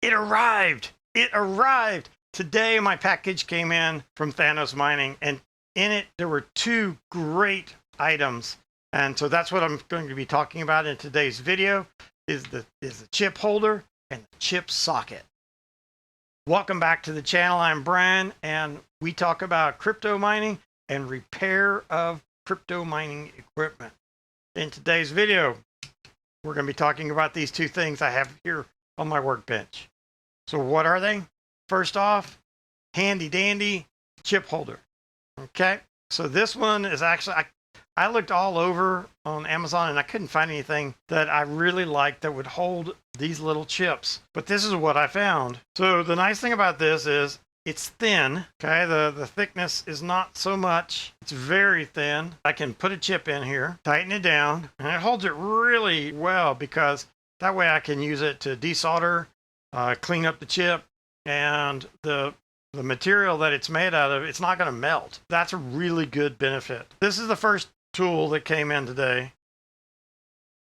It arrived. It arrived. Today, my package came in from Thanos Mining, and in it, there were two great items. And so that's what I'm going to be talking about in today's video is the chip holder and the chip socket. Welcome back to the channel. I'm Brian, and we talk about crypto mining and repair of crypto mining equipment. In today's video, we're going to be talking about these two things I have here on my workbench. So what are they? First off, handy dandy chip holder. Okay, so this one is actually, I looked all over on Amazon and I couldn't find anything that I really liked that would hold these little chips. But this is what I found. So the nice thing about this is it's thin. Okay, the thickness is not so much. It's very thin. I can put a chip in here, tighten it down, and it holds it really well because that way I can use it to desolder, clean up the chip, and the material that it's made out of, it's not going to melt. That's a really good benefit. This is the first tool that came in today.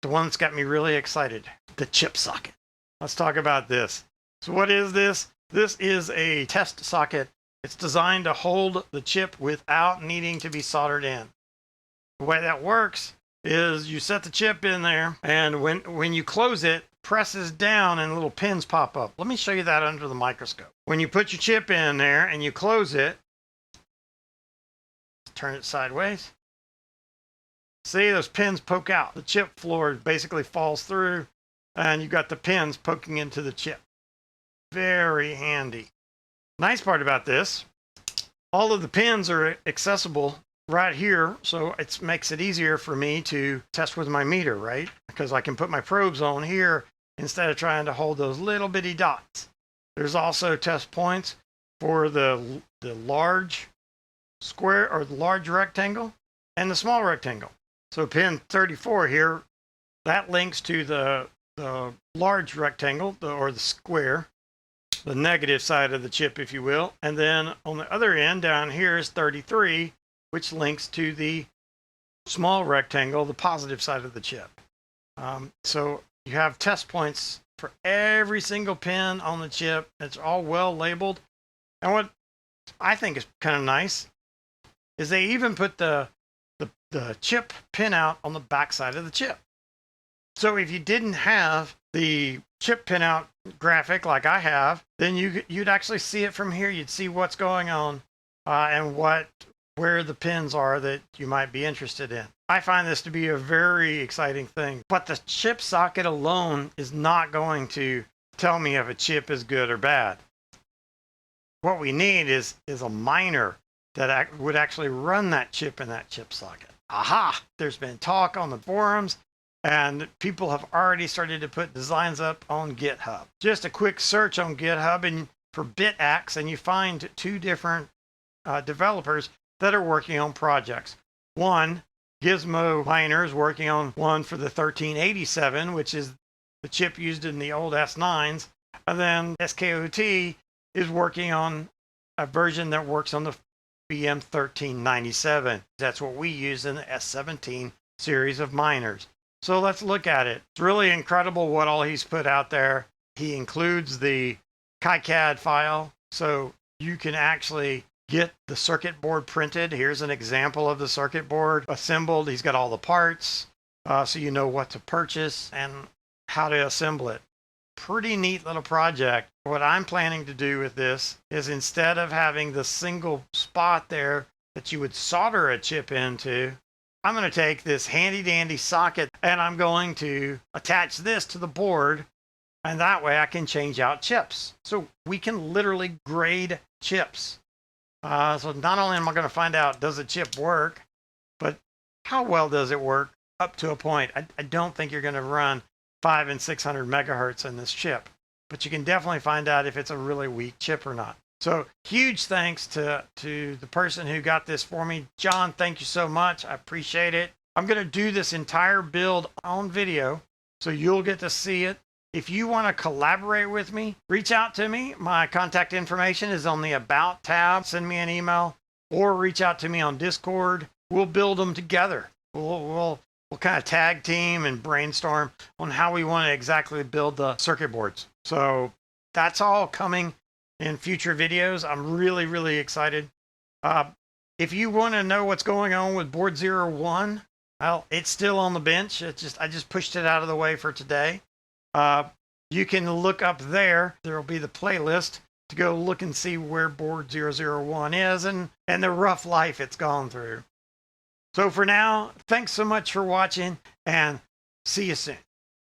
The one that's got me really excited, the chip socket. Let's talk about this. So what is this? This is a test socket. It's designed to hold the chip without needing to be soldered in. The way that works is you set the chip in there, and when you close it, presses down and little pins pop up. Let me show you that under the microscope. When you put your chip in there and you close it, turn it sideways. See, those pins poke out. The chip floor basically falls through and you've got the pins poking into the chip. Very handy. Nice part about this, all of the pins are accessible right here, so it makes it easier for me to test with my meter, right? Because I can put my probes on here instead of trying to hold those little bitty dots. There's also test points for the large square or the large rectangle and the small rectangle. So pin 34 here, that links to the large rectangle or the square, the negative side of the chip, if you will. And then on the other end down here is 33, which links to the small rectangle, the positive side of the chip. So you have test points for every single pin on the chip. It's all well labeled. And what I think is kind of nice is they even put the chip pinout on the back side of the chip. So if you didn't have the chip pinout graphic like I have, then you'd actually see it from here. You'd see what's going on and where the pins are that you might be interested in. I find this to be a very exciting thing, but the chip socket alone is not going to tell me if a chip is good or bad. What we need is a miner that would actually run that chip in that chip socket. Aha! There's been talk on the forums, and people have already started to put designs up on GitHub. Just a quick search on GitHub and for BitAxe, and you find two different developers that are working on projects. One, Gizmo Miners, working on one for the 1387, which is the chip used in the old S9s. And then SKOT is working on a version that works on the BM 1397. That's what we use in the S17 series of miners. So let's look at it. It's really incredible what all he's put out there. He includes the KiCad file, so you can actually get the circuit board printed. Here's an example of the circuit board assembled. He's got all the parts, so you know what to purchase and how to assemble it. Pretty neat little project. What I'm planning to do with this is, instead of having the single spot there that you would solder a chip into, I'm going to take this handy dandy socket and I'm going to attach this to the board, and that way I can change out chips. So we can literally grade chips. So not only am I going to find out, does the chip work, but how well does it work up to a point. I don't think you're going to run 500 and 600 megahertz in this chip, but you can definitely find out if it's a really weak chip or not. So huge thanks to the person who got this for me. John, thank you so much. I appreciate it. I'm going to do this entire build on video, so you'll get to see it. If you want to collaborate with me, reach out to me. My contact information is on the About tab. Send me an email or reach out to me on Discord. We'll build them together. We'll kind of tag team and brainstorm on how we want to exactly build the circuit boards. So that's all coming in future videos. I'm really, really excited. If you want to know what's going on with board 01, well, it's still on the bench. I just pushed it out of the way for today. You can look up there. There'll be the playlist to go look and see where board 001 is and the rough life it's gone through. So for now, thanks so much for watching, and see you soon.